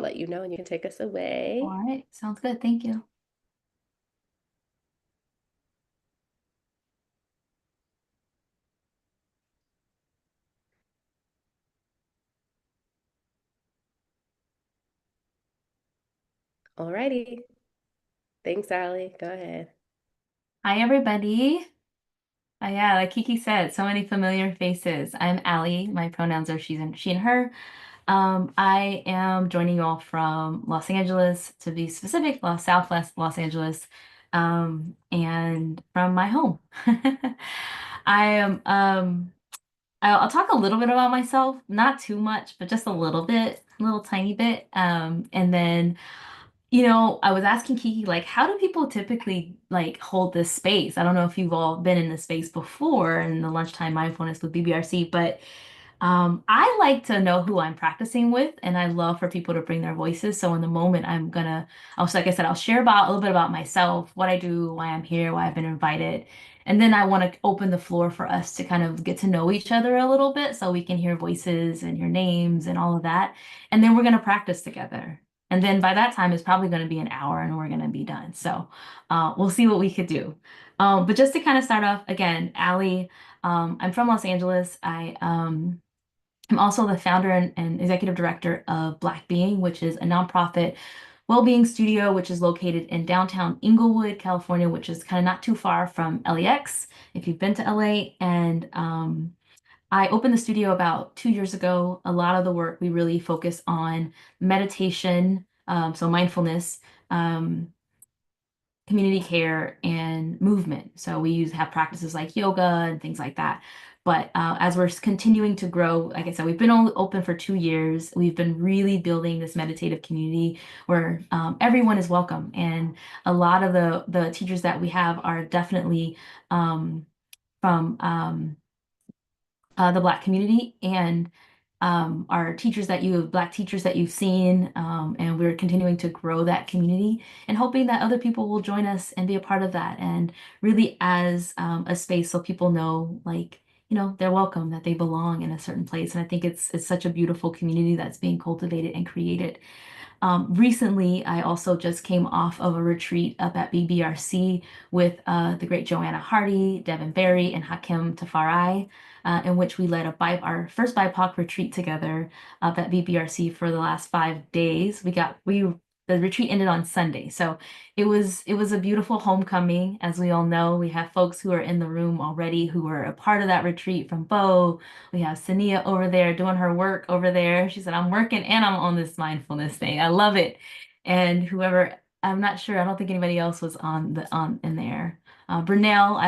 let you know and you can take us All away. right, sounds good. Thank you. Alrighty. Thanks, Allie. Go ahead. Hi, everybody. Yeah, like Kiki said, so many familiar faces. I'm Allie. My pronouns are she and her. I am joining you all from Los Angeles, to be specific, Southwest Los Angeles, and from my home. I am, I'll talk a little bit about myself, not too much, but just a little bit, a little tiny bit. And then I was asking Kiki, like, how do people typically like hold this space? I don't know if you've all been in this space before in the lunchtime mindfulness with BBRC, but I like to know who I'm practicing with, and I love for people to bring their voices. So in the moment, also, like I said, I'll share about a little bit about myself, what I do, why I'm here, why I've been invited. And then I want to open the floor for us to kind of get to know each other a little bit so we can hear voices and hear names and all of that. And then we're going to practice together. And then by that time, it's probably going to be an hour and we're going to be done. So we'll see what we could do. But just to kind of start off, again, Allie, I'm from Los Angeles. I'm also the founder and executive director of Black Being, which is a nonprofit well-being studio, which is located in downtown Inglewood, California, which is kind of not too far from LAX, if you've been to LA. And I opened the studio about 2 years ago. A lot of the work we really focus on meditation, so mindfulness, um, community care, and movement. So we have practices like yoga and things like that. But as we're continuing to grow, like I said, we've been only open for 2 years. We've been really building this meditative community where everyone is welcome, and a lot of the teachers that we have are definitely from the Black community, and our Black teachers that you've seen, and we're continuing to grow that community and hoping that other people will join us and be a part of that, and really as a space so people know, like, they're welcome, that they belong in a certain place. And I think it's such a beautiful community that's being cultivated and created. Recently, I also just came off of a retreat up at BBRC with the great Joanna Hardy, Devin Berry, and Hakim Tafarai, in which we led our first BIPOC retreat together up at BBRC for the last 5 days. The retreat ended on Sunday, so it was a beautiful homecoming. As we all know, we have folks who are in the room already who were a part of that retreat from Bo. We have Sania over there doing her work over there. She said, I'm working and I'm on this mindfulness thing. I love it. And whoever, I'm not sure, I don't think anybody else was on in there. Brunel,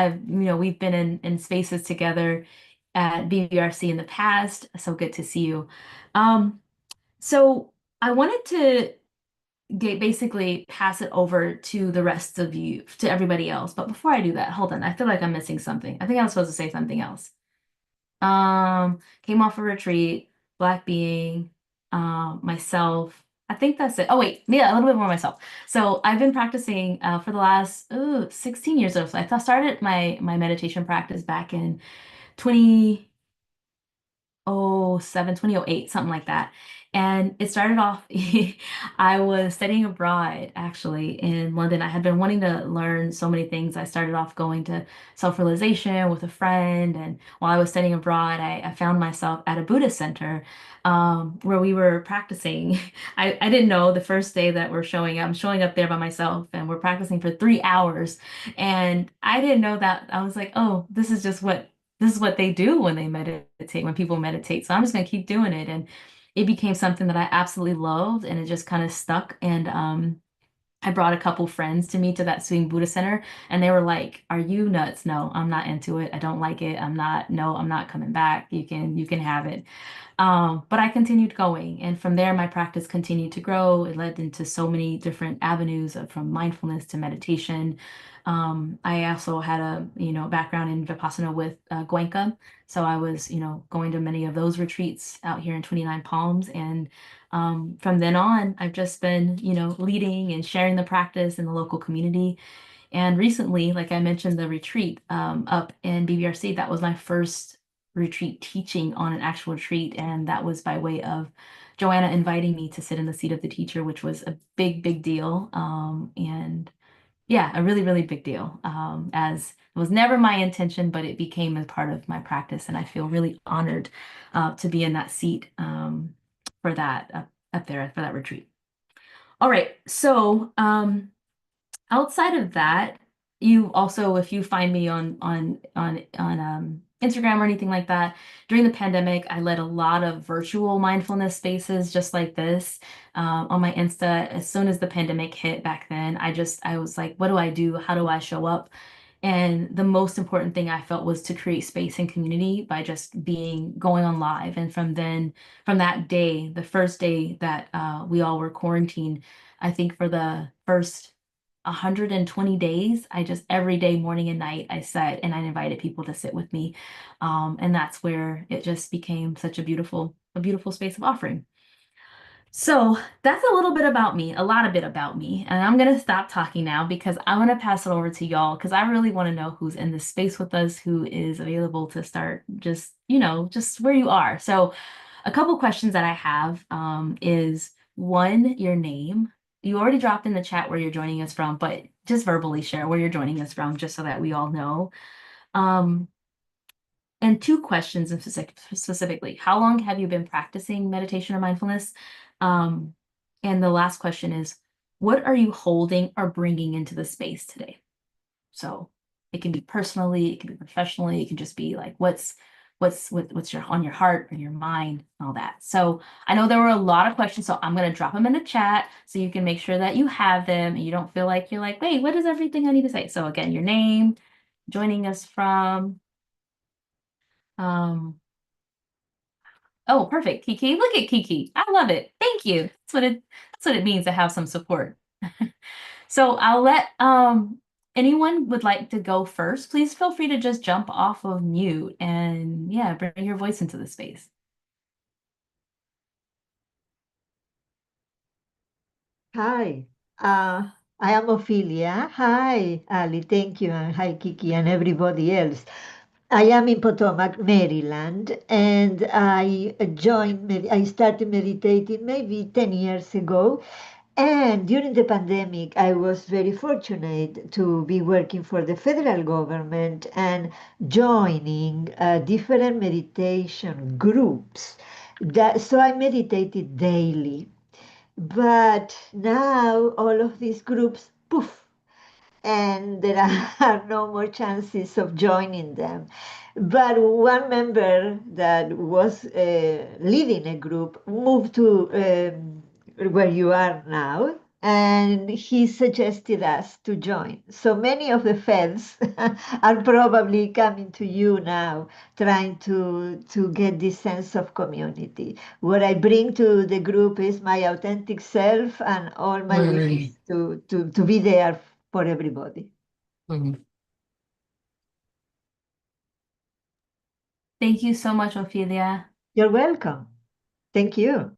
we've been in spaces together at BBRC in the past. So good to see you. Um, so I wanted to basically pass it over to the rest of you, to everybody else. But before I do that, hold on. I feel like I'm missing something. I think I was supposed to say something else. Came off a retreat, Black Being, myself. I think that's it. Oh wait, yeah, a little bit more myself. So I've been practicing for the last 16 years or so. Started my meditation practice back in 20 07, 2008, something like that. And it started off, I was studying abroad actually in London. I had been wanting to learn so many things. I started off going to self-realization with a friend. And while I was studying abroad, I found myself at a Buddhist center where we were practicing. I didn't know the first day that I'm showing up there by myself and we're practicing for 3 hours. And I didn't know that. I was like, oh, this is what they do when they meditate, when people meditate. So I'm just going to keep doing it. And it became something that I absolutely loved, and it just kind of stuck. And I brought a couple friends to me to that Swing Buddha Center, and they were like, "Are you nuts? No, I'm not into it. I don't like it. No, I'm not coming back. You can have it." But I continued going, and from there, my practice continued to grow. It led into so many different avenues from mindfulness to meditation. I also had a background in Vipassana with Goenka, so I was going to many of those retreats out here in 29 Palms, and from then on, I've just been leading and sharing the practice in the local community. And recently, like I mentioned, the retreat up in BBRC, that was my first retreat teaching on an actual retreat, and that was by way of Joanna inviting me to sit in the seat of the teacher, which was a big, big deal. And yeah, a really, really big deal. As it was never my intention, but it became a part of my practice, and I feel really honored to be in that seat for that up there for that retreat. All right, so outside of that, you also, if you find me on Instagram or anything like that, during the pandemic, I led a lot of virtual mindfulness spaces just like this on my Insta. As soon as the pandemic hit back then, I was like, what do I do? How do I show up? And the most important thing I felt was to create space and community by just going on live. And from that day, the first day that we all were quarantined, I think for the first 120 days, I just every day, morning and night, I sat and I invited people to sit with me. And that's where it just became such a beautiful space of offering. So that's a little bit about me, a lot of bit about me. And I'm going to stop talking now because I want to pass it over to y'all because I really want to know who's in this space with us, who is available to start just, just where you are. So a couple questions that I have is one, your name. You already dropped in the chat where you're joining us from, but just verbally share where you're joining us from just so that we all know. Um, and two questions specifically. How long have you been practicing meditation or mindfulness? Um, and the last question is, what are you holding or bringing into the space today? So it can be personally, it can be professionally, it can just be like what's your on your heart and your mind and all that. So I know there were a lot of questions, so I'm gonna drop them in the chat so you can make sure that you have them and you don't feel like you're like, wait, what is everything I need to say? So again, your name, joining us from, um, oh, perfect, Kiki. Look at Kiki. I love it. Thank you. That's what it means to have some support. So I'll let anyone would like to go first. Please feel free to just jump off of mute and yeah, bring your voice into the space. Hi, I am Ophelia. Hi, Ali. Thank you. And hi, Kiki, and everybody else. I am in Potomac, Maryland, and I started meditating maybe 10 years ago. And during the pandemic, I was very fortunate to be working for the federal government and joining different meditation groups. So I meditated daily. But now all of these groups, poof, and there are no more chances of joining them. But one member that was leading a group moved to where you are now, and he suggested us to join. So many of the feds are probably coming to you now, trying to get this sense of community. What I bring to the group is my authentic self and all my Mm, willingness to be there for everybody. mm. Thank you so much, Ophelia. You're welcome. Thank you.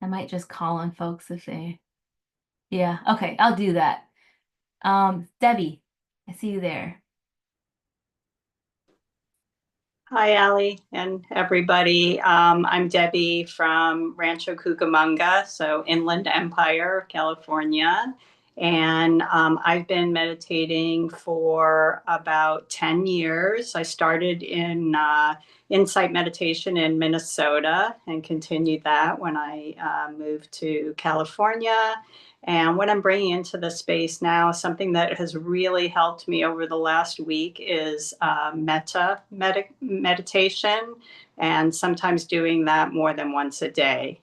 I might just call on folks if they, yeah, okay, I'll do that. Debbie, I see you there. Hi, Alli and everybody. I'm Debbie from Rancho Cucamonga, so Inland Empire, California. And I've been meditating for about 10 years. I started in insight meditation in Minnesota and continued that when I moved to California. And what I'm bringing into the space now, something that has really helped me over the last week is meditation, and sometimes doing that more than once a day.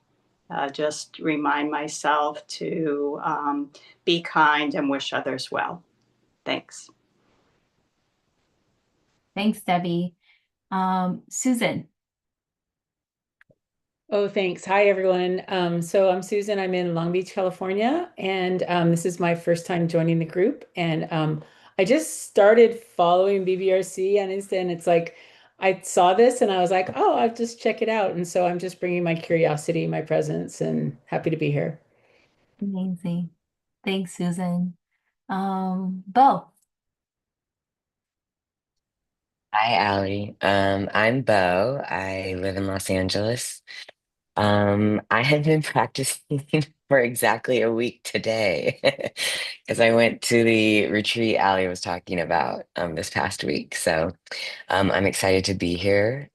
Just remind myself to be kind and wish others well. Thanks. Thanks, Debbie. Susan. Oh, thanks. Hi, everyone. So I'm Susan. I'm in Long Beach, California, and this is my first time joining the group. And I just started following BBRC on Insta, and it's like I saw this and I was like, oh, I'll just check it out. And so I'm just bringing my curiosity, my presence, and happy to be here. Amazing. Thanks, Susan. Bo. Hi, Allie. I'm Bo. I live in Los Angeles. I have been practicing for exactly a week today because I went to the retreat Allie was talking about this past week. So I'm excited to be here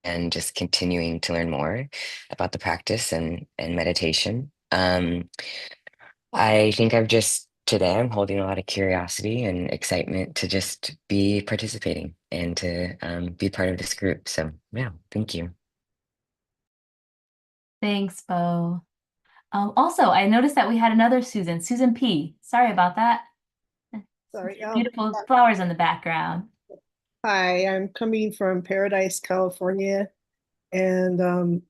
and just continuing to learn more about the practice and meditation. I think today I'm holding a lot of curiosity and excitement to just be participating and to be part of this group. So, yeah, thank you. Thanks, Bo. Also, I noticed that we had another Susan, Susan P. Sorry about that. Sorry. Beautiful flowers in the background. Hi, I'm coming from Paradise, California, and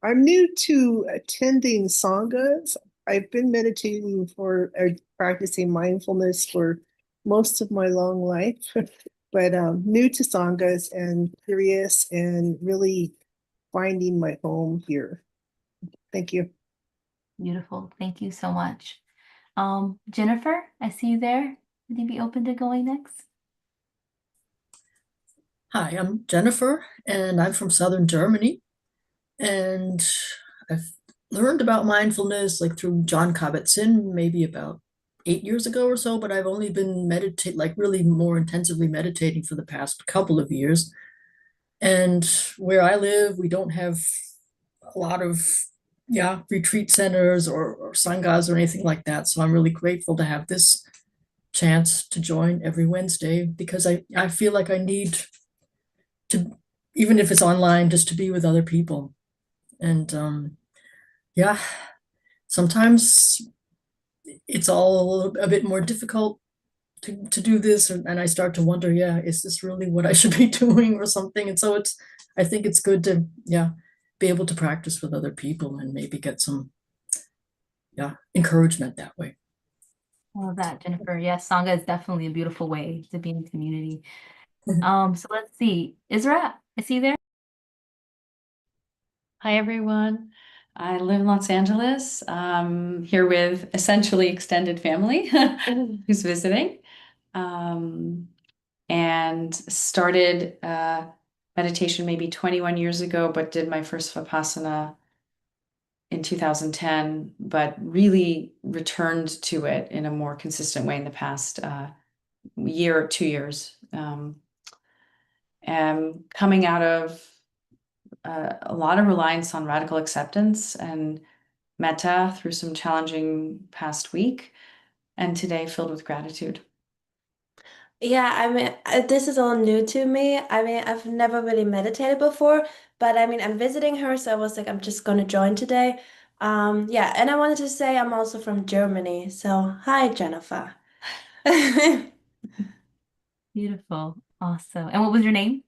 I'm new to attending sanghas. I've been meditating practicing mindfulness for most of my long life, but new to sanghas and curious and really finding my home here. Thank you. Beautiful. Thank you so much. Jennifer, I see you there. Would you be open to going next? Hi, I'm Jennifer, and I'm from southern Germany. And I've learned about mindfulness like through John Kabat-Zinn maybe about 8 years ago or so, but I've only been really more intensively meditating for the past couple of years. And where I live, we don't have a lot of retreat centers or sanghas or anything like that. So I'm really grateful to have this chance to join every Wednesday because I feel like I need to, even if it's online, just to be with other people. And yeah, sometimes it's all a bit more difficult to do this, and I start to wonder, yeah, is this really what I should be doing or something? And so I think it's good to, be able to practice with other people and maybe get some, encouragement that way. I love that, Jennifer. Yes, Sangha is definitely a beautiful way to be in community. So let's see. Isra, I see you there. Hi, everyone. I live in Los Angeles, here with essentially extended family who's visiting, and started meditation maybe 21 years ago, but did my first Vipassana in 2010, but really returned to it in a more consistent way in the past year or 2 years. And coming out of a lot of reliance on radical acceptance and metta through some challenging past week, and today filled with gratitude. Yeah, I mean, this is all new to me. I mean, I've never really meditated before, but I mean, I'm visiting her, so I was like, I'm just gonna join today. Yeah, and I wanted to say I'm also from Germany, so hi, Jennifer. Beautiful. Awesome. And what was your name?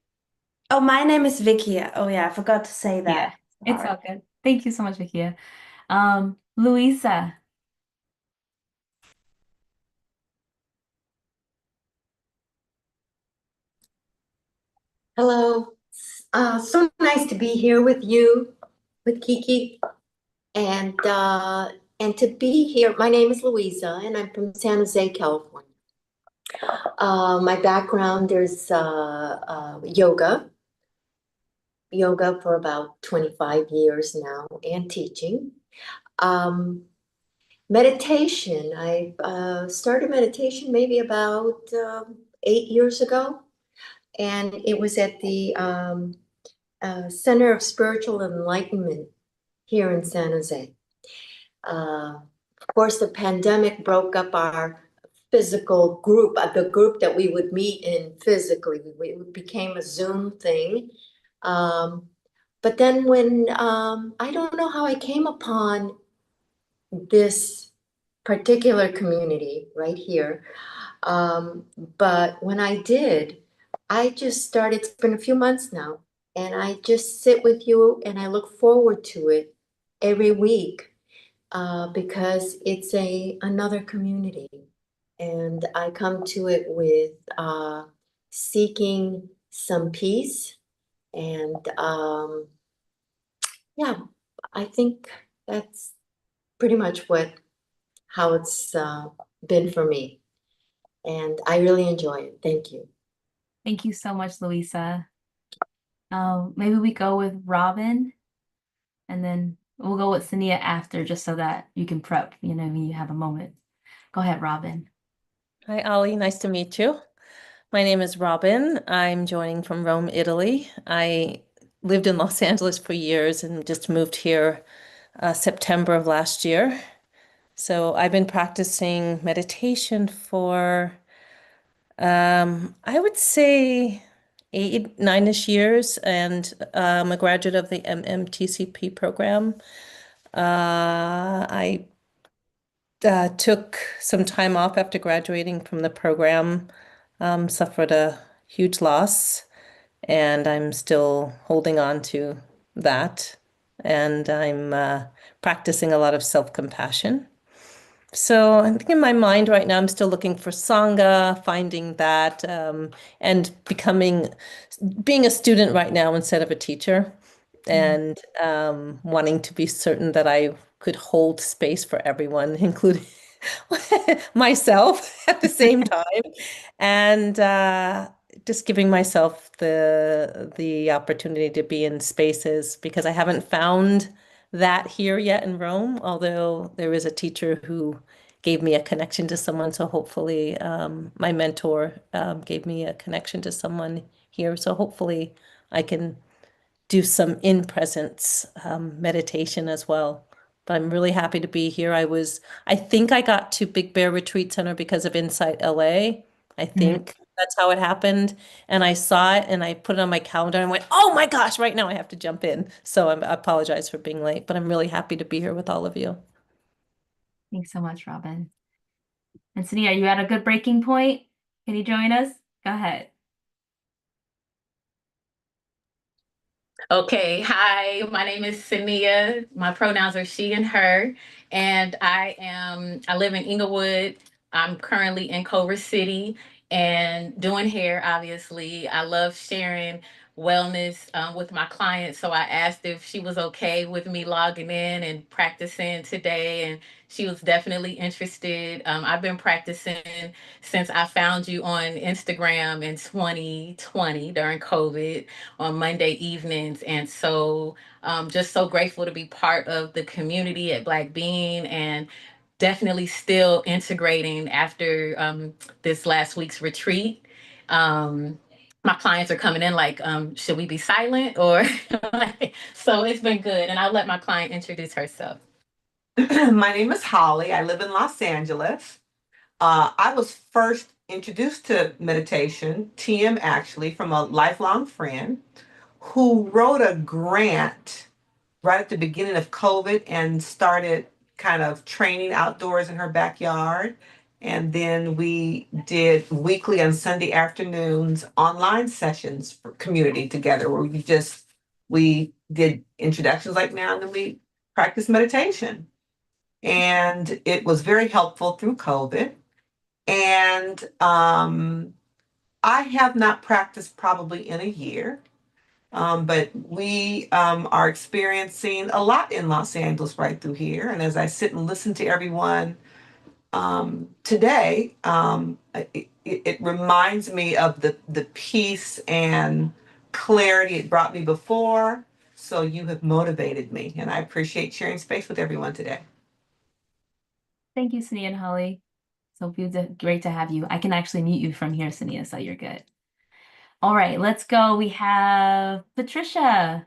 Oh, my name is Vicky. Oh yeah, I forgot to say Yeah, that. it's Sorry. all good. Thank you so much, Vikia. Louisa. Hello. So nice to be here with you, with Kiki, and to be here. My name is Louisa, and I'm from San Jose, California. My background is yoga for about 25 years now, and teaching. Meditation. I started meditation maybe about 8 years ago, and it was at the Center of Spiritual Enlightenment here in San Jose. Of course, the pandemic broke up our physical group, the group that we would meet in physically. It became a Zoom thing. But then when, I don't know how I came upon this particular community right here. But when I did, I just started, it's been a few months now, and I just sit with you and I look forward to it every week because it's another community. And I come to it with seeking some peace. And yeah, I think that's pretty much how it's been for me. And I really enjoy it. Thank you. Thank you so much, Louisa. Maybe we go with Robin, and then we'll go with Sania after, just so that you can prep, when you have a moment. Go ahead, Robin. Hi, Alli. Nice to meet you. My name is Robin. I'm joining from Rome, Italy. I lived in Los Angeles for years and just moved here September of last year. So I've been practicing meditation for, I would say 8, 9-ish years, and I'm a graduate of the MMTCP program. I took some time off after graduating from the program, suffered a huge loss, and I'm still holding on to that. And I'm practicing a lot of self-compassion. So I think in my mind right now, I'm still looking for Sangha, finding that, and being a student right now instead of a teacher, and wanting to be certain that I could hold space for everyone, including myself at the same time, and just giving myself the opportunity to be in spaces, because I haven't found that here yet in Rome, although there is a teacher who gave me a connection to someone. So hopefully, my mentor gave me a connection to someone here. So hopefully I can do some in-presence meditation as well. But I'm really happy to be here. I think I got to Big Bear Retreat Center because of Insight LA. I think that's how it happened. And I saw it and I put it on my calendar and went, oh my gosh, right now I have to jump in. So I apologize for being late, but I'm really happy to be here with all of you. Thanks so much, Robin. And Sania, are you at a good breaking point? Can you join us? Go ahead. Okay, hi, my name is Sania. My pronouns are she and her, and I live in Inglewood. I'm currently in Culver City and doing hair, obviously. I love sharing wellness with my clients, so I asked if she was okay with me logging in and practicing today, and she was definitely interested. I've been practicing since I found you on Instagram in 2020 during COVID on Monday evenings. And so just so grateful to be part of the community at Black Bean, and definitely still integrating after this last week's retreat. My clients are coming in like, should we be silent or so it's been good. And I'll let my client introduce herself. My name is Holly. I live in Los Angeles. I was first introduced to meditation, TM actually, from a lifelong friend who wrote a grant right at the beginning of COVID and started kind of training outdoors in her backyard. And then we did weekly and Sunday afternoons online sessions for community together where we did introductions like now, and then we practiced meditation. And it was very helpful through COVID. And I have not practiced probably in a year. But we are experiencing a lot in Los Angeles right through here. And as I sit and listen to everyone today, it reminds me of the peace and clarity it brought me before. So you have motivated me, and I appreciate sharing space with everyone today. Thank you, Sania and Holly. So great to have you. I can actually mute you from here, Sania, so you're good. All right, let's go. We have Patricia,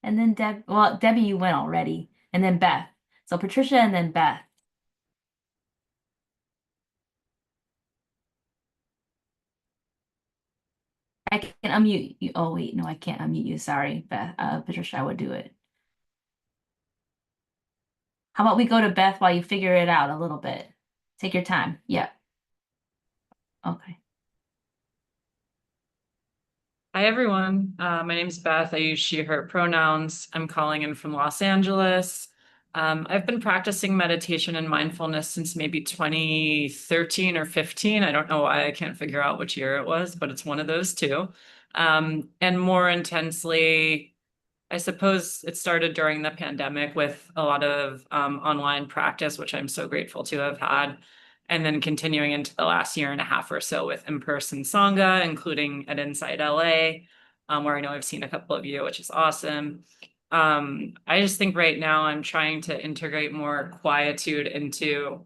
and then Debbie, you went already, and then Beth. So Patricia and then Beth. I can unmute you. Oh, wait, no, I can't unmute you. Sorry, Beth. Patricia, I would do it. How about we go to Beth while you figure it out a little bit? Take your time. Yeah. Okay. Hi, everyone. My name is Beth. I use she, her pronouns. I'm calling in from Los Angeles. I've been practicing meditation and mindfulness since maybe 2013 or 15. I don't know why. I can't figure out which year it was, but it's one of those two. And more intensely, I suppose it started during the pandemic with a lot of online practice, which I'm so grateful to have had. and then continuing into the last year and a half or so with in-person Sangha, including at Inside LA, where I know I've seen a couple of you, which is awesome. I just think right now I'm trying to integrate more quietude into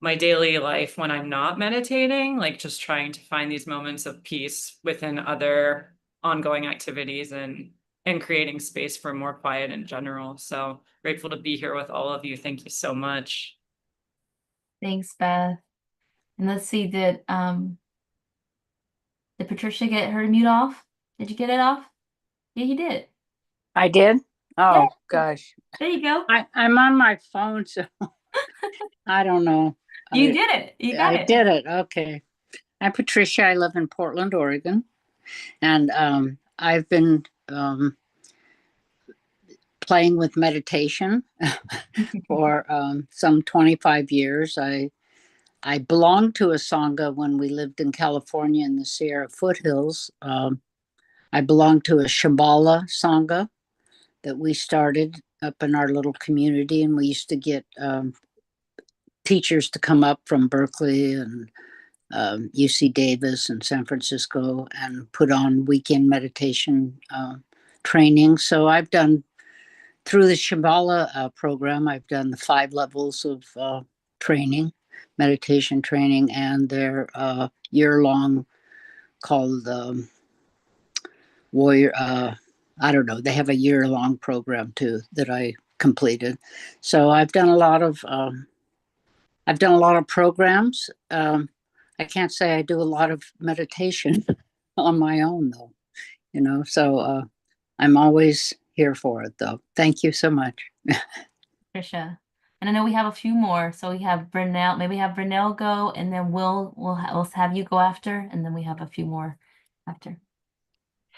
my daily life when I'm not meditating, like just trying to find these moments of peace within other ongoing activities and creating space for more quiet in general. So grateful to be here with all of you. Thank you so much. Thanks, Beth. And let's see, did Patricia get her mute off? Did you get it off? Yeah, you did. I did? Oh, Yeah. gosh. There you go. I'm on my phone, so I don't know. You did it. You got I it. did it. Okay. I'm Patricia. I live in Portland, Oregon. And I've been playing with meditation for some 25 years. I belonged to a Sangha when we lived in California in the Sierra foothills. I belonged to a Shambhala Sangha that we started up in our little community, and we used to get teachers to come up from Berkeley and UC Davis and San Francisco and put on weekend meditation training. So I've done, through the Shambhala program, I've done the 5 levels of training, meditation training, and their year-long called Warrior, I don't know, they have a year-long program too that I completed. So I've done a lot of programs. I can't say I do a lot of meditation on my own though, so I'm always here for it though. Thank you so much. Patricia. And I know we have a few more. So we have Brunel, maybe have Brunel go, and then we'll have you go after, and then we have a few more after.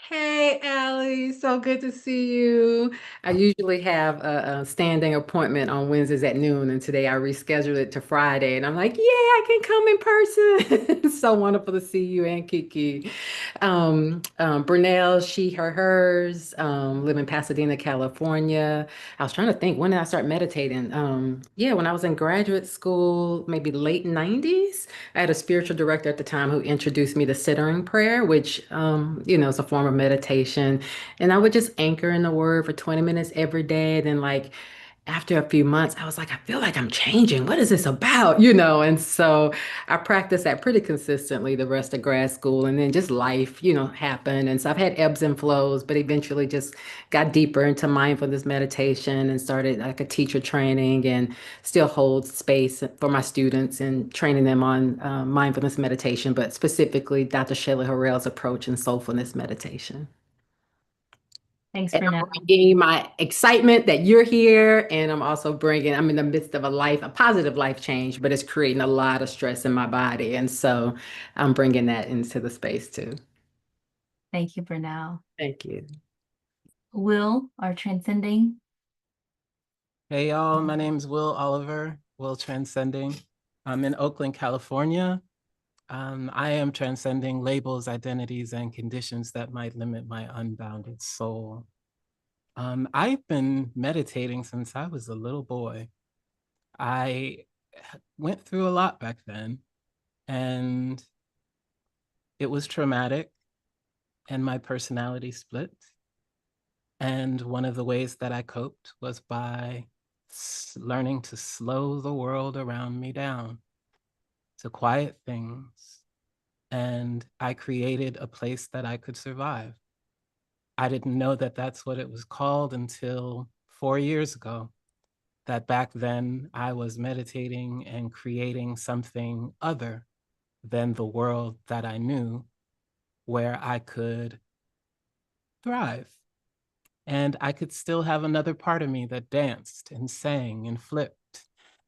Hey, Allie, so good to see you. I usually have a standing appointment on Wednesdays at noon, and today I rescheduled it to Friday, and I'm like, yeah, I can come in person. It's so wonderful to see you and Kiki. Brunel, she, her, hers, live in Pasadena, California. I was trying to think, when did I start meditating? Yeah, when I was in graduate school, maybe late 90s. I had a spiritual director at the time who introduced me to centering prayer, which, is a form of meditation. And I would just anchor in the word for 20 minutes every day. Then, like, after a few months, I was like, I feel like I'm changing. What is this about? And so I practiced that pretty consistently the rest of grad school. And then just life, happened. And so I've had ebbs and flows, but eventually just got deeper into mindfulness meditation and started like a teacher training and still hold space for my students and training them on mindfulness meditation, but specifically Dr. Shelley Harrell's approach in soulfulness meditation. Thanks, And I'm Brunel. bringing my excitement that you're here, and I'm in the midst of a positive life change, but it's creating a lot of stress in my body. And so I'm bringing that into the space too. Thank you, Brunel. Thank you. Will, our transcending. Hey y'all, my name's Will Oliver, Will Transcending. I'm in Oakland, California. I am transcending labels, identities, and conditions that might limit my unbounded soul. I've been meditating since I was a little boy. I went through a lot back then, and it was traumatic, and my personality split. And one of the ways that I coped was by learning to slow the world around me down, to quiet things. And I created a place that I could survive. I didn't know that that's what it was called until 4 years ago, that back then I was meditating and creating something other than the world that I knew, where I could thrive. And I could still have another part of me that danced and sang and flipped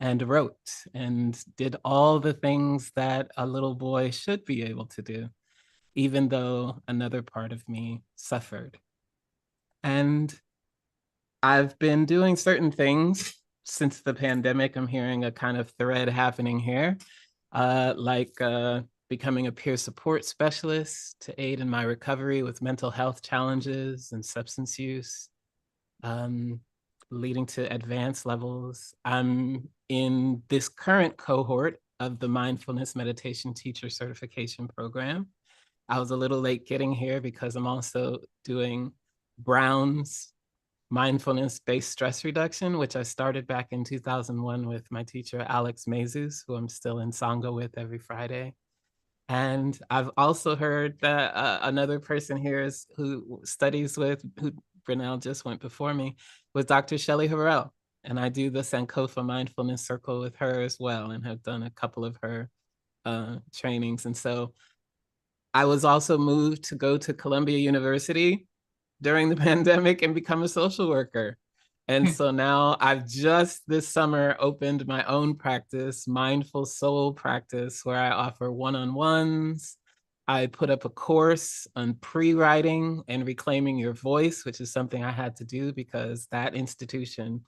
and wrote and did all the things that a little boy should be able to do, even though another part of me suffered. And I've been doing certain things since the pandemic. I'm hearing a kind of thread happening here, like becoming a peer support specialist to aid in my recovery with mental health challenges and substance use, leading to advanced levels. I'm in this current cohort of the Mindfulness Meditation Teacher Certification Program. I was a little late getting here because I'm also doing Brown's mindfulness-based stress reduction, which I started back in 2001 with my teacher, Alex Mazus, who I'm still in Sangha with every Friday. And I've also heard that another person here who studies with, who Brunel just went before me, was Dr. Shelley Harrell. And I do the Sankofa Mindfulness Circle with her as well, and have done a couple of her trainings. And so I was also moved to go to Columbia University during the pandemic and become a social worker. And so now I've just this summer opened my own practice, Mindful Soul Practice, where I offer one-on-ones. I put up a course on pre-writing and reclaiming your voice, which is something I had to do because that institution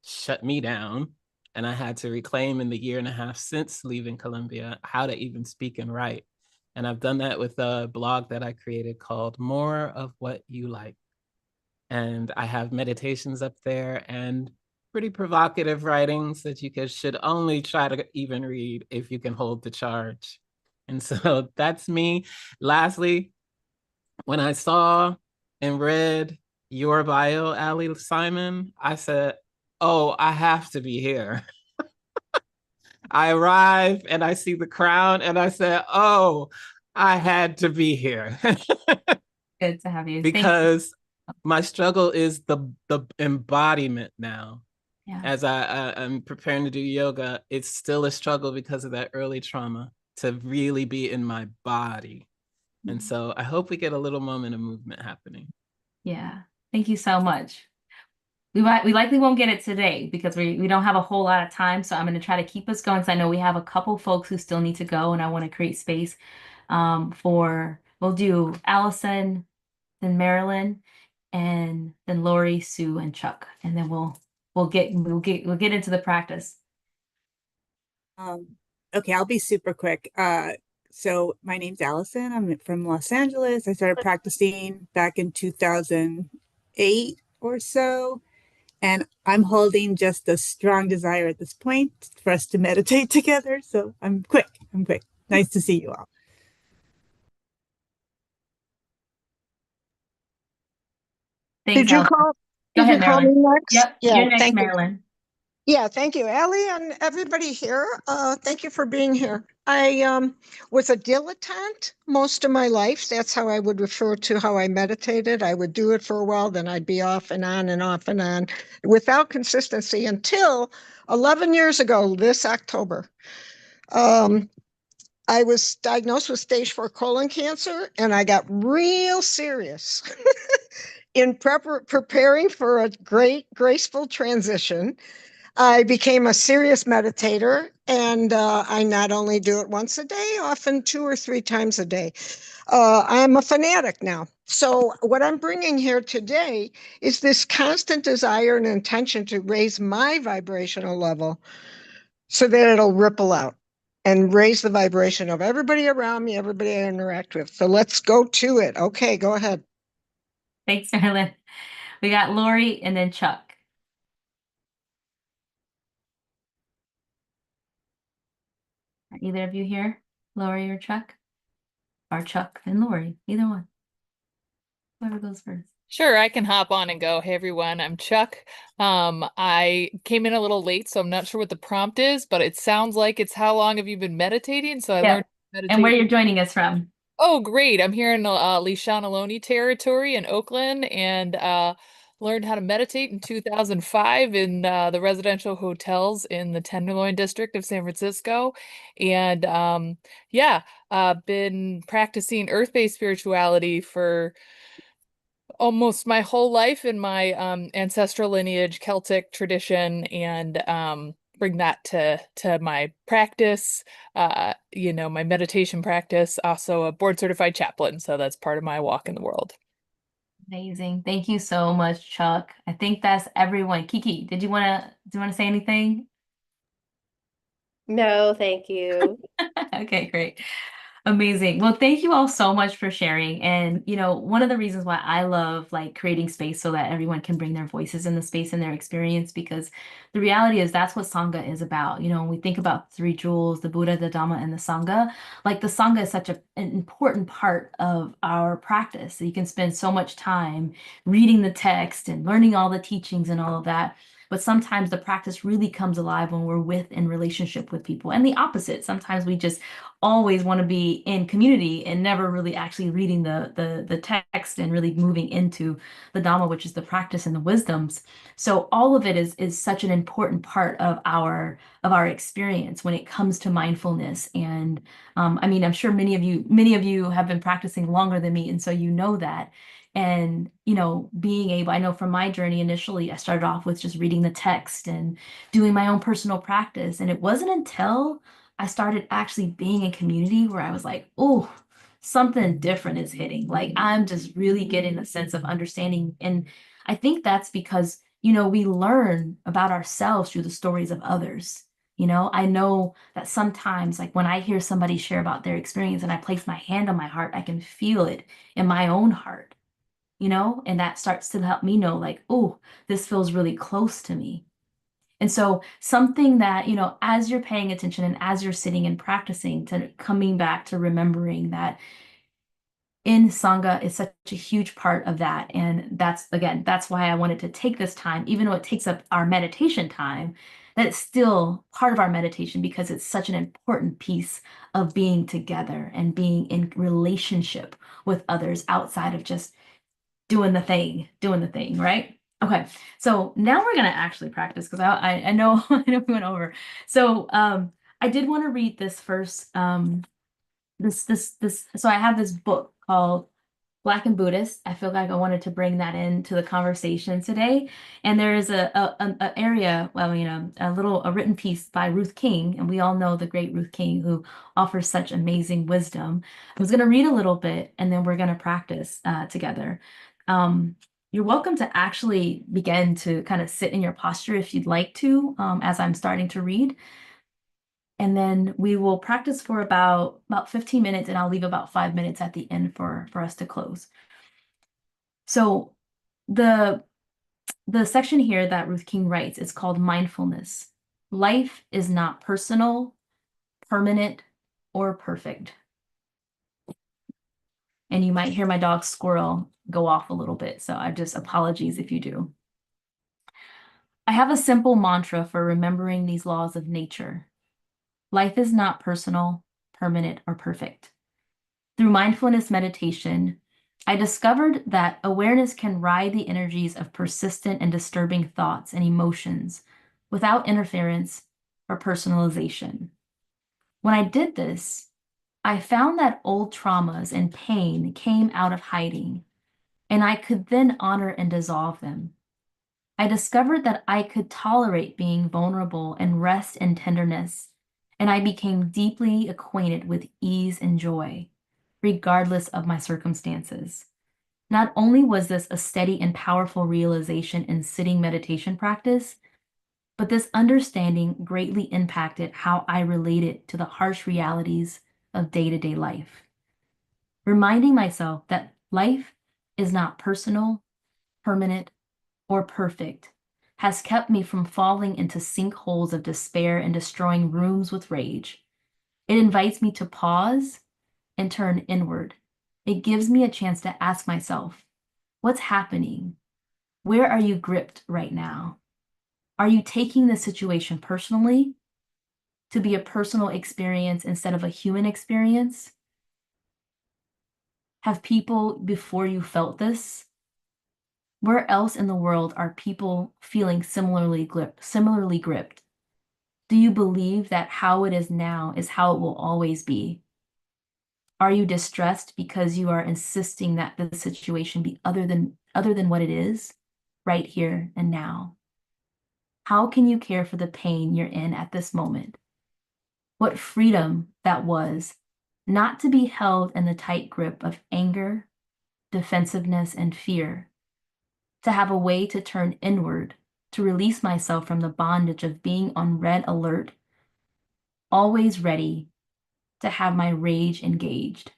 shut me down. And I had to reclaim in the year and a half since leaving Columbia how to even speak and write. And I've done that with a blog that I created called More of What You Like. And I have meditations up there and pretty provocative writings that you should only try to even read if you can hold the charge. And so that's me. Lastly, when I saw and read your bio, Alli Simon, I said, oh, I have to be here. I arrive and I see the crown and I said, oh, I had to be here. Good to have you. Because my struggle is the embodiment now. Yeah. As I'm preparing to do yoga, it's still a struggle because of that early trauma to really be in my body. And so I hope we get a little moment of movement happening. Yeah. Thank you so much. We likely won't get it today because we don't have a whole lot of time. So I'm going to try to keep us going because I know we have a couple folks who still need to go, and I want to create space we'll do Allison, then Marilyn, and then Lori, Sue, and Chuck, and then we'll get into the practice. Okay, I'll be super quick. So my name's Allison. I'm from Los Angeles. I started practicing back in 2008 or so. And I'm holding just a strong desire at this point for us to meditate together. So I'm quick. Nice to see you all. Thanks, Did you Allison. call? Go Did ahead, you call me Marilyn. next? Yep, Yeah, you're next, thank you. Marilyn. Yeah, thank you, Alli, and everybody here. Thank you for being here. I was a dilettante most of my life. That's how I would refer to how I meditated. I would do it for a while, then I'd be off and on and off and on without consistency until 11 years ago, this October. I was diagnosed with stage 4 colon cancer, and I got real serious in preparing for a great, graceful transition. I became a serious meditator, and I not only do it once a day, often 2 or 3 times a day. I'm a fanatic now. So what I'm bringing here today is this constant desire and intention to raise my vibrational level so that it'll ripple out and raise the vibration of everybody around me, everybody I interact with. So let's go to it. Okay, go ahead. Thanks, Marilyn. We got Lori and then Chuck. Are either of you here? Lori or Chuck? Or Chuck and Lori, either one. Whoever goes first. Sure, I can hop on and go. Hey everyone, I'm Chuck. I came in a little late, so I'm not sure what the prompt is, but it sounds like it's how long have you been meditating? So I learned meditation. And where you're joining us from. Oh, great. I'm here in Lishanaloni territory in Oakland, and learned how to meditate in 2005 in the residential hotels in the Tenderloin district of San Francisco. And yeah, been practicing earth-based spirituality for almost my whole life in my ancestral lineage, Celtic tradition, and bring that to my practice, my meditation practice, also a board certified chaplain. So that's part of my walk in the world. Amazing. Thank you so much, Chuck. I think that's everyone. Kiki, do you want to say anything? No, thank you. Okay, great. Amazing. Well, thank you all so much for sharing. And, one of the reasons why I love like creating space so that everyone can bring their voices in the space and their experience, because the reality is that's what Sangha is about. When we think about three jewels, the Buddha, the Dhamma, and the Sangha, like the Sangha is such an important part of our practice. So you can spend so much time reading the text and learning all the teachings and all of that. But sometimes the practice really comes alive when we're with in relationship with people. And the opposite, sometimes we just always want to be in community and never really actually reading the text and really moving into the Dhamma, which is the practice and the wisdoms. So all of it is such an important part of our experience when it comes to mindfulness. And I mean, I'm sure many of you have been practicing longer than me, and so you know that. And being able, I know from my journey initially, I started off with just reading the text and doing my own personal practice. And it wasn't until I started actually being in community where I was like, oh, something different is hitting. Like I'm just really getting a sense of understanding. And I think that's because, we learn about ourselves through the stories of others. I know that sometimes, like when I hear somebody share about their experience and I place my hand on my heart, I can feel it in my own heart, and that starts to help me know, like, oh, this feels really close to me. And so something that, as you're paying attention and as you're sitting and practicing, to coming back to remembering that in Sangha is such a huge part of that. And that's why I wanted to take this time, even though it takes up our meditation time, that it's still part of our meditation because it's such an important piece of being together and being in relationship with others outside of just doing the thing, right? Okay, so now we're gonna actually practice because I know I know we went over. So I did want to read this first. This. So I have this book called Black and Buddhist. I feel like I wanted to bring that into the conversation today. And there is a area, well, a written piece by Ruth King, and we all know the great Ruth King who offers such amazing wisdom. I was going to read a little bit, and then we're going to practice together. You're welcome to actually begin to kind of sit in your posture if you'd like to, as I'm starting to read. And then we will practice for about 15 minutes, and I'll leave about 5 minutes at the end for us to close. So the section here that Ruth King writes is called Mindfulness. Life is not personal, permanent, or perfect. And you might hear my dog Squirrel go off a little bit, so I just apologies if you do. I have a simple mantra for remembering these laws of nature. Life is not personal, permanent, or perfect. Through mindfulness meditation, I discovered that awareness can ride the energies of persistent and disturbing thoughts and emotions without interference or personalization. When I did this, I found that old traumas and pain came out of hiding, and I could then honor and dissolve them. I discovered that I could tolerate being vulnerable and rest in tenderness, and I became deeply acquainted with ease and joy, regardless of my circumstances. Not only was this a steady and powerful realization in sitting meditation practice, but this understanding greatly impacted how I related to the harsh realities of day-to-day life. Reminding myself that life is not personal, permanent, or perfect has kept me from falling into sinkholes of despair and destroying rooms with rage. It invites me to pause and turn inward. It gives me a chance to ask myself, what's happening? Where are you gripped right now? Are you taking the situation personally to be a personal experience instead of a human experience? Have people before you felt this? Where else in the world are people feeling similarly gripped? Do you believe that how it is now is how it will always be? Are you distressed because you are insisting that the situation be other than what it is, right here and now? How can you care for the pain you're in at this moment? What freedom that was, not to be held in the tight grip of anger, defensiveness, and fear, to have a way to turn inward, to release myself from the bondage of being on red alert, always ready, to have my rage engaged.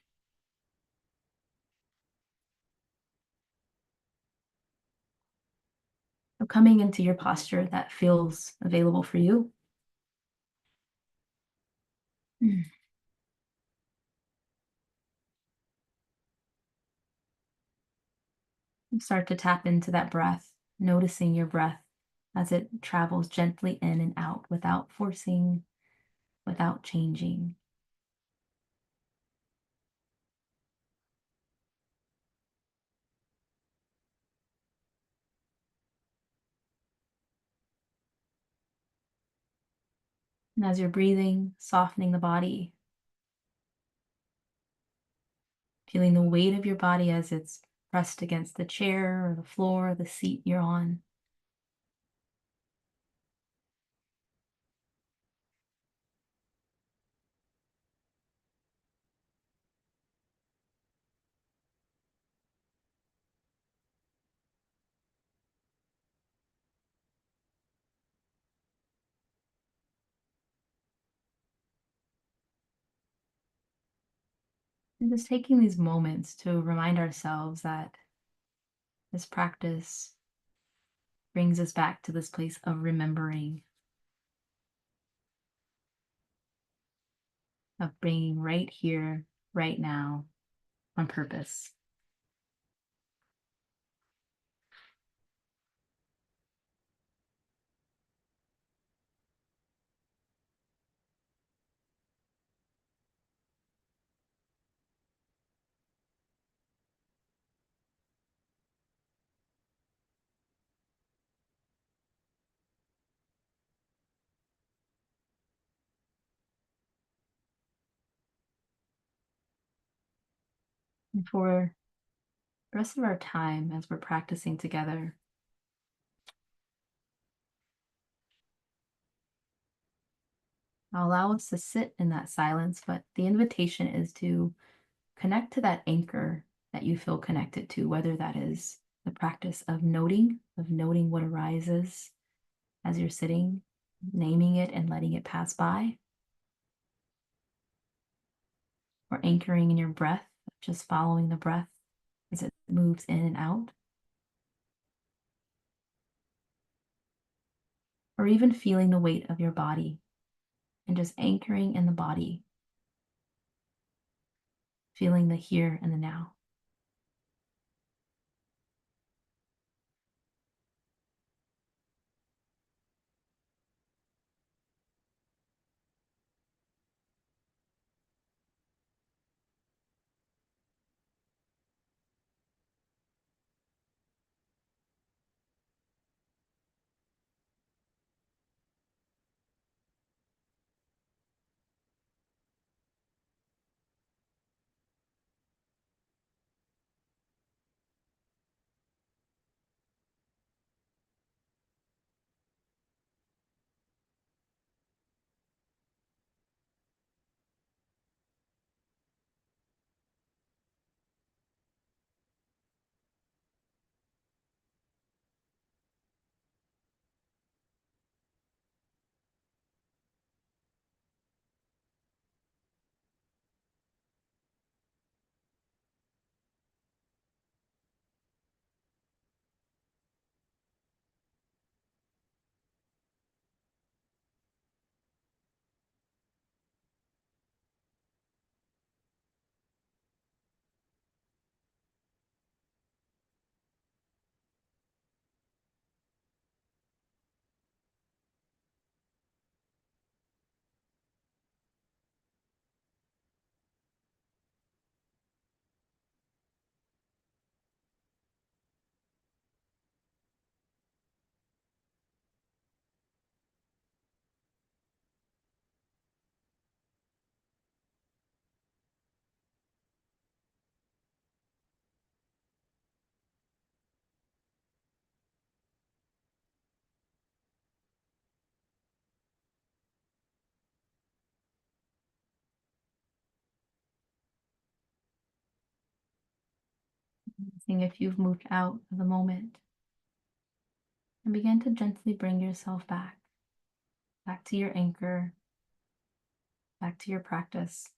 So coming into your posture that feels available for you. Start to tap into that breath, noticing your breath as it travels gently in and out without forcing, without changing. And as you're breathing, softening the body, feeling the weight of your body as it's pressed against the chair or the floor or the seat you're on. And just taking these moments to remind ourselves that this practice brings us back to this place of remembering, of being right here, right now, on purpose. And for the rest of our time as we're practicing together, allow us to sit in that silence, but the invitation is to connect to that anchor that you feel connected to, whether that is the practice of noting what arises as you're sitting, naming it and letting it pass by, or anchoring in your breath, just following the breath as it moves in and out, or even feeling the weight of your body and just anchoring in the body, feeling the here and the now. Seeing if you've moved out of the moment, and begin to gently bring yourself back to your anchor, back to your practice.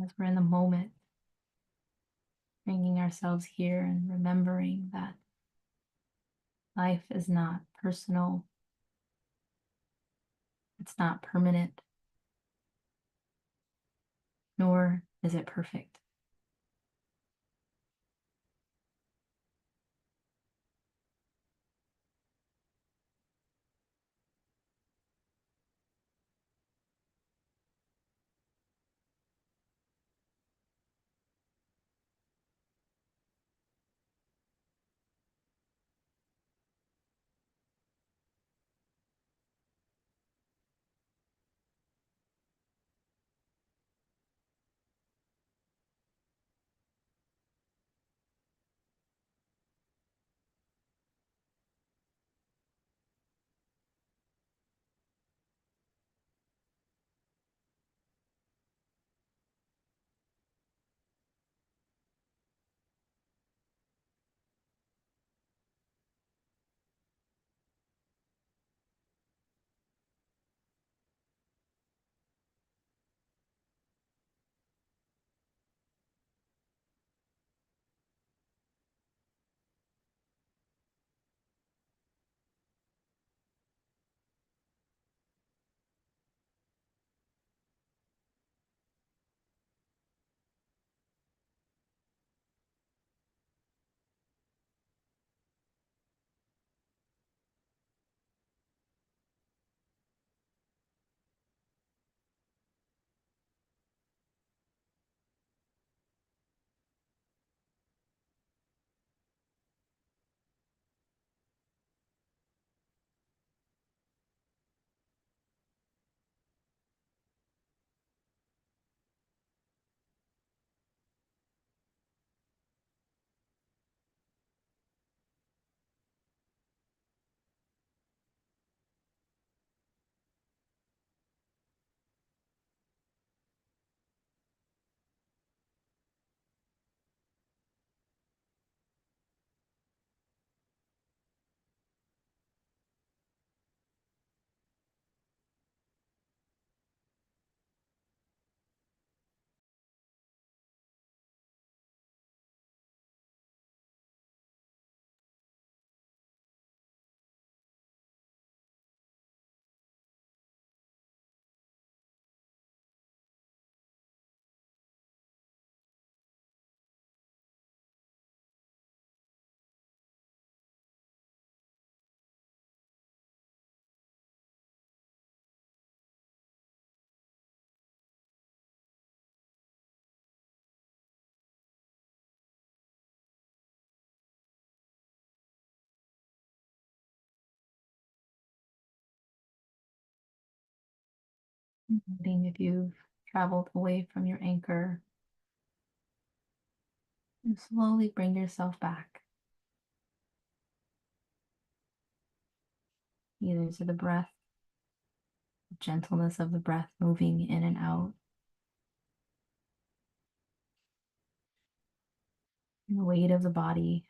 As we're in the moment, bringing ourselves here and remembering that life is not personal, it's not permanent, nor is it perfect. Noting if you've traveled away from your anchor, and slowly bring yourself back, either to the breath, the gentleness of the breath moving in and out, and the weight of the body.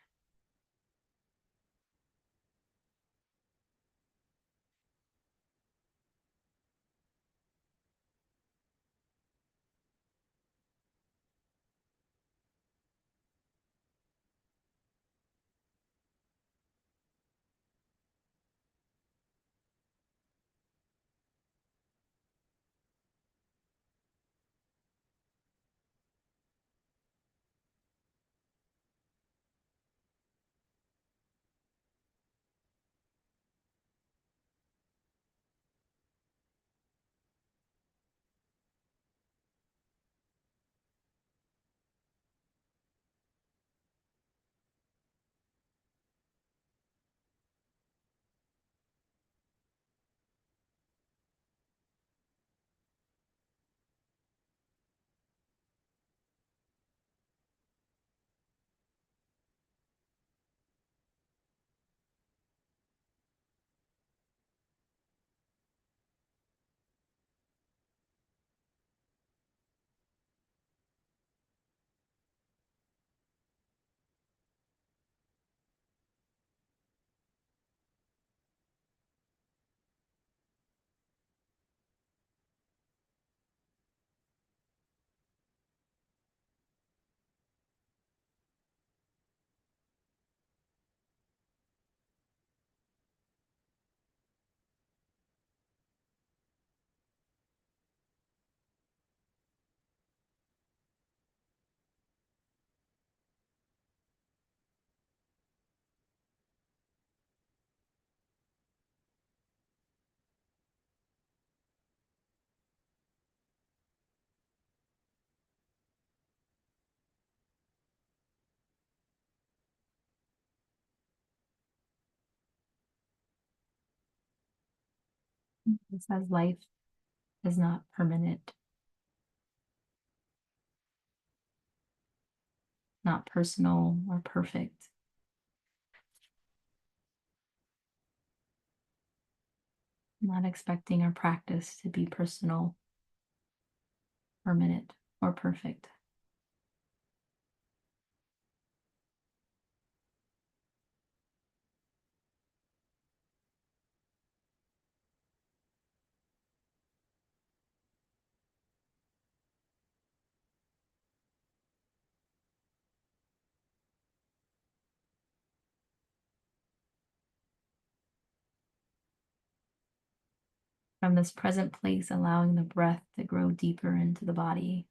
It says life is not permanent, not personal or perfect. Not expecting our practice to be personal, permanent, or perfect. From this present place, allowing the breath to grow deeper into the body.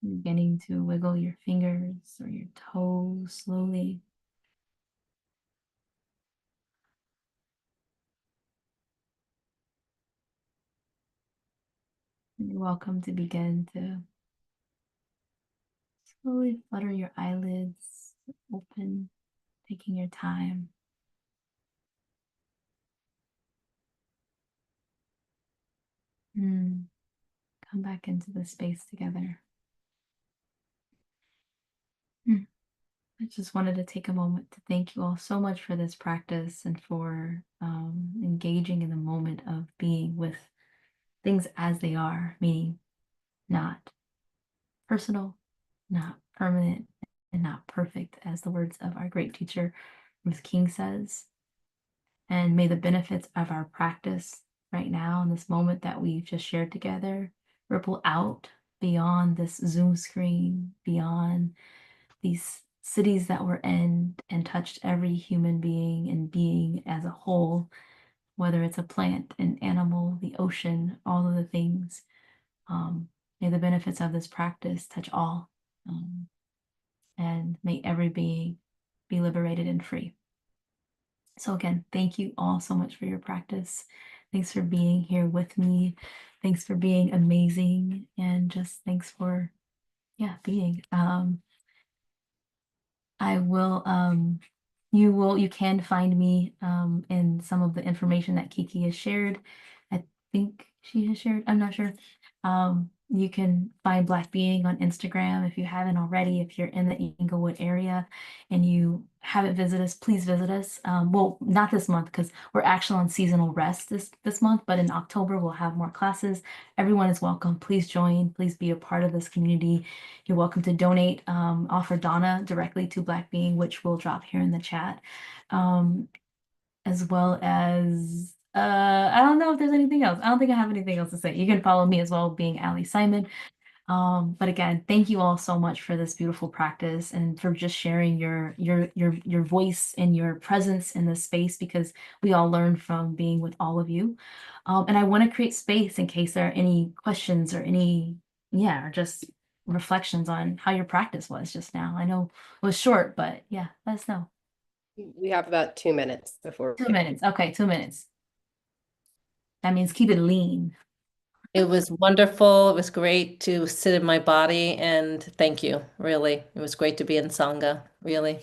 Beginning to wiggle your fingers or your toes slowly. And you're welcome to begin to slowly flutter your eyelids open, taking your time. Come back into the space together. I just wanted to take a moment to thank you all so much for this practice and for engaging in the moment of being with things as they are, meaning not personal, not permanent, and not perfect, as the words of our great teacher Ruth King says. And may the benefits of our practice right now in this moment that we've just shared together ripple out beyond this Zoom screen, beyond these cities that we're in, and touched every human being and being as a whole, whether it's a plant, an animal, the ocean, all of the things. May the benefits of this practice touch all, and may every being be liberated and free. So again, thank you all so much for your practice. Thanks for being here with me. Thanks for being amazing, and just thanks for, being. You can find me in some of the information that Kiki has shared. I think she has shared, I'm not sure. You can find Black Being on Instagram if you haven't already. If you're in the Inglewood area and you haven't visited us, please visit us. Well, not this month because we're actually on seasonal rest this month, but in October we'll have more classes. Everyone is welcome. Please join. Please be a part of this community. You're welcome to donate, offer Donna directly to Black Being, which we'll drop here in the chat. As well as I don't know if there's anything else. I don't think I have anything else to say. You can follow me as well, being Alli Simon. But again, thank you all so much for this beautiful practice and for just sharing your voice and your presence in this space, because we all learn from being with all of you. And I want to create space in case there are any questions or or just reflections on how your practice was just now. I know it was short, but let us know. We have about 2 minutes before. 2 minutes. Okay, 2 minutes. That means keep it lean. It was wonderful. It was great to sit in my body, and thank you. Really, it was great to be in Sangha. Really.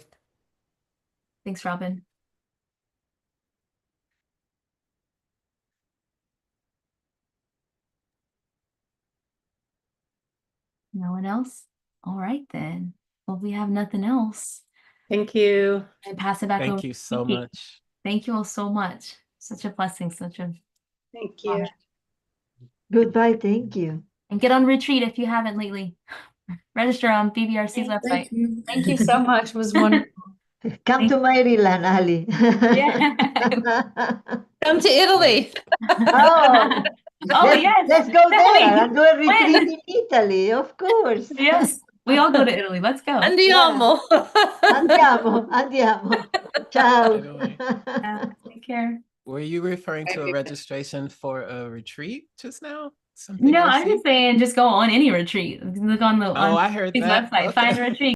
Thanks, Robin. No one else? All right then. Well, we have nothing else. Thank you. I pass it back over. Thank you so much. Thank you all so much. Such a blessing. Thank you. Goodbye. Thank you. And get on retreat if you haven't lately. Register on BBRC's website. Thank you so much. It was wonderful. Come to Maryland, Ali. Come to Italy. Oh, yes. Let's go Definitely. there and do a retreat in Italy, of course. Yes, we all go to Italy. Let's go. Andiamo. Andiamo. Ciao. Take care. Were you referring to a registration for a retreat just now? Something No, I I'm see? just saying just go on any retreat. Look on the I heard his that. website, Okay. find a retreat.